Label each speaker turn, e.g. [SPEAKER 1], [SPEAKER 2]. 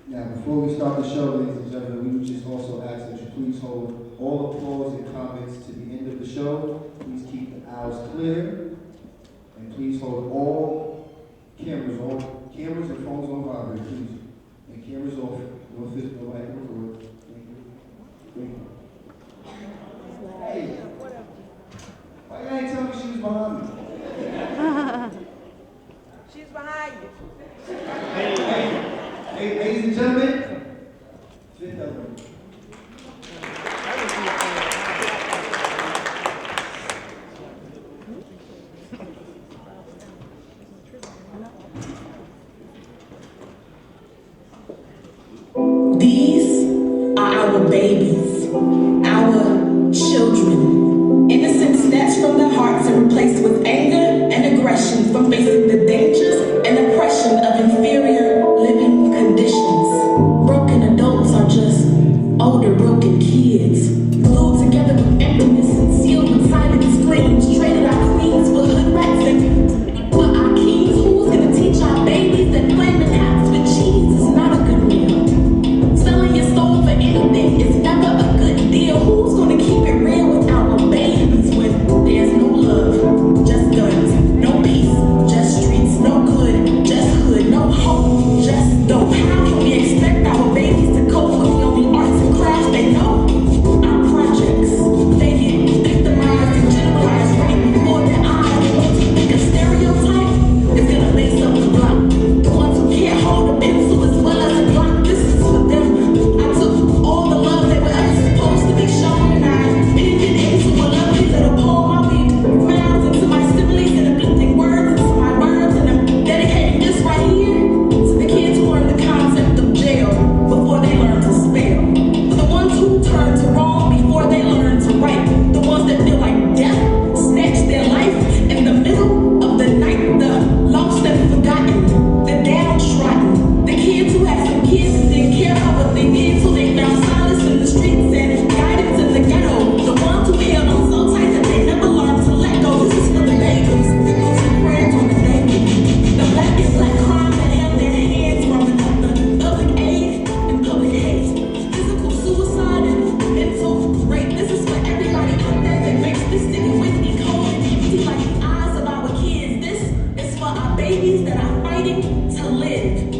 [SPEAKER 1] Now, before we start the show, ladies and gentlemen, we would just also ask that you please hold all applause and comments to the end of the show. Please keep the aisles clear, and please hold all cameras and phones on vibrate, please. And cameras off. No fist, no light, no record. Thank you. Thank you. Hey, why you ain't tell me she was behind me?
[SPEAKER 2] She's behind you.
[SPEAKER 1] Hey, ladies and gentlemen, sit down.
[SPEAKER 3] These are our babies, our children. Innocence snatched from their hearts and replaced with anger and aggression from facing the dangers and oppression of inferior living conditions. Broken adults are just older broken kids, glued together with emptiness and sealed with silent screams. Traded our queens for hood rats and for our kings. Who's gonna teach our babies that flaming hats with cheese is not a good meal? Selling your soul for anything is never a good deal. Who's gonna keep it real with our babies when there's no love, just guns, no peace, just streets, no good, just hood, no hope, just dope? How can we expect our babies to cope with the only arts and crafts they know? Our projects, they get victimized and generalized right before their eyes. The ones who think a stereotype is gonna lace up the block. The ones who can't hold a pencil as well as a block, this is for them. I took all the love they were ever supposed to be shown, and I pinned it into a lovely little poem. I weaved smiles into my similes and uplifting words into my verbs, and I'm dedicating this right here to the kids who learned the concept of jail before they learned to spell. For the ones who turned to wrong before they learned to right. The ones that feel like death snatched their life in the middle of the night. The lost and forgotten, the downtrodden. The kids who had some kids and didn't care about what they did till they found solace in the streets and guidance in the ghetto. The ones who held on so tight that they never learned to let go. This is for the babies, those who prayed on the daily. The black and black crime that held their hands growing up. The public aid and public hate. Physical suicide and mental rape. This is for everybody out there that makes this city with me cold and empty like the eyes of our kids. This is for our babies that are fighting to live.